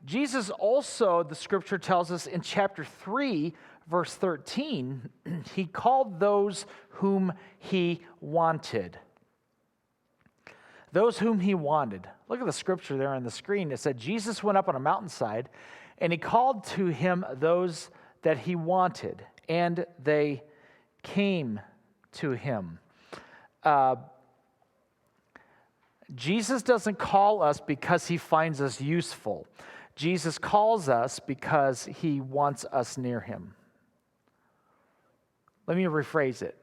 Jesus also, the scripture tells us in chapter 3, verse 13, he called those whom he wanted. Those whom he wanted. Look at the scripture there on the screen. It said, Jesus went up on a mountainside, and he called to him those that he wanted, and they came to him. Jesus doesn't call us because he finds us useful. Jesus calls us because he wants us near him. Let me rephrase it.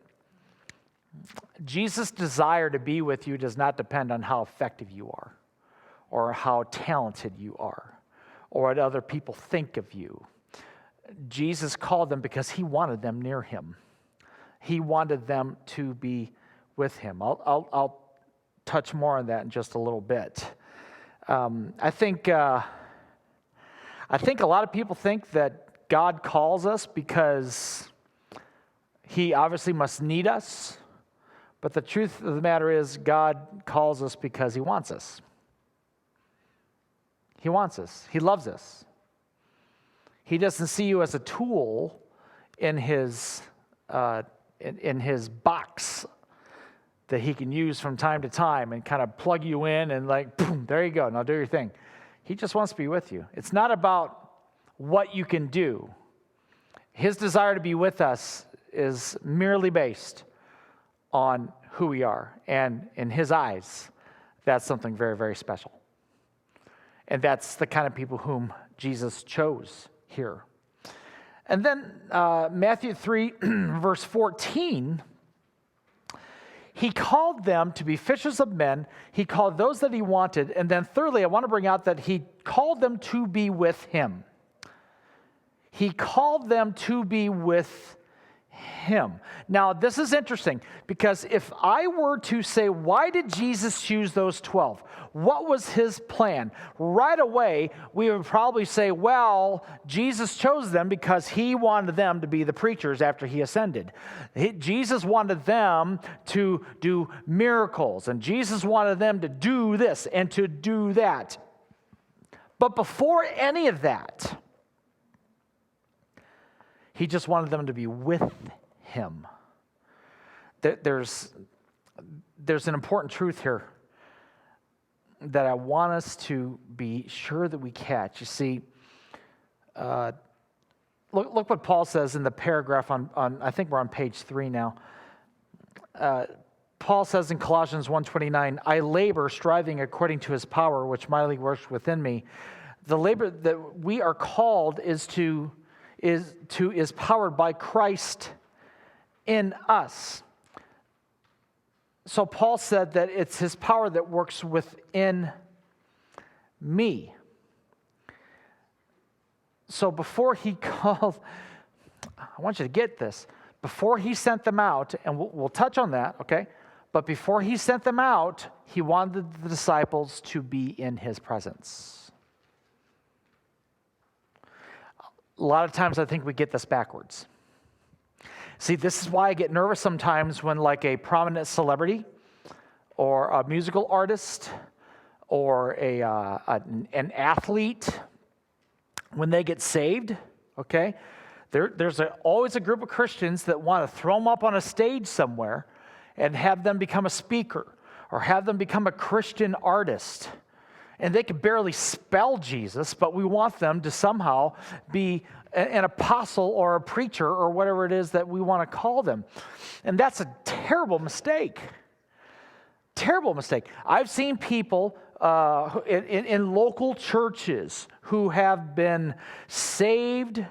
Jesus' desire to be with you does not depend on how effective you are, or how talented you are, or what other people think of you. Jesus called them because he wanted them near him. He wanted them to be with him. I'll touch more on that in just a little bit. I think a lot of people think that God calls us because he obviously must need us, but the truth of the matter is God calls us because he wants us. He wants us. He loves us. He doesn't see you as a tool in his box that he can use from time to time and kind of plug you in and like, boom, there you go, now do your thing. He just wants to be with you. It's not about what you can do. His desire to be with us is merely based on who we are. And in his eyes, that's something very, very special. And that's the kind of people whom Jesus chose here. And then Matthew 3, verse 14, he called them to be fishers of men. He called those that he wanted. And then thirdly, I want to bring out that he called them to be with him. He called them to be with him. Now, this is interesting because if I were to say, why did Jesus choose those 12? What was his plan? Right away, we would probably say, well, Jesus chose them because he wanted them to be the preachers after he ascended. Jesus wanted them to do miracles, and Jesus wanted them to do this and to do that. But before any of that, he just wanted them to be with him. There's an important truth here that I want us to be sure that we catch. You see, look what Paul says in the paragraph on I think we're on page 3 now. Paul says in Colossians 1:29, I labor striving according to his power, which mightily works within me. The labor that we are called is powered by Christ in us. So Paul said that it's his power that works within me. So before he called, I want you to get this, before he sent them out, and we'll touch on that, okay? But before he sent them out, he wanted the disciples to be in his presence. A lot of times I think we get this backwards. See, this is why I get nervous sometimes when like a prominent celebrity or a musical artist or an athlete, when they get saved, okay, there's always a group of Christians that want to throw them up on a stage somewhere and have them become a speaker or have them become a Christian artist. And they can barely spell Jesus, but we want them to somehow be an apostle or a preacher or whatever it is that we want to call them. And that's a terrible mistake. Terrible mistake. I've seen people in local churches who have been saved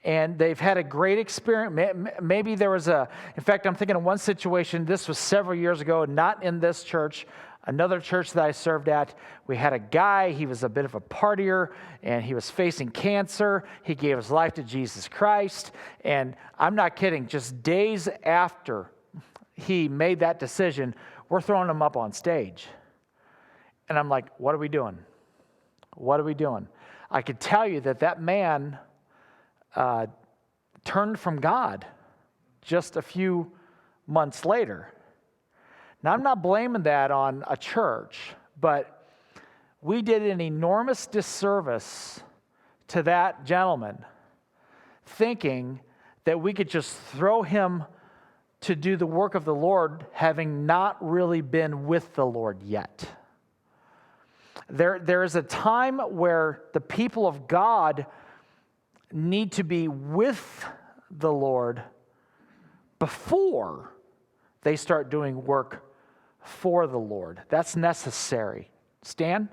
and they've had a great experience. Maybe there was in fact, I'm thinking of one situation, this was several years ago, not in this church, another church that I served at. We had a guy, he was a bit of a partier, and he was facing cancer. He gave his life to Jesus Christ, and I'm not kidding, just days after he made that decision, we're throwing him up on stage. And I'm like, what are we doing? What are we doing? I could tell you that man turned from God just a few months later. Now, I'm not blaming that on a church, but we did an enormous disservice to that gentleman, thinking that we could just throw him to do the work of the Lord, having not really been with the Lord yet. There is a time where the people of God need to be with the Lord before they start doing work for the Lord. That's necessary. Stan?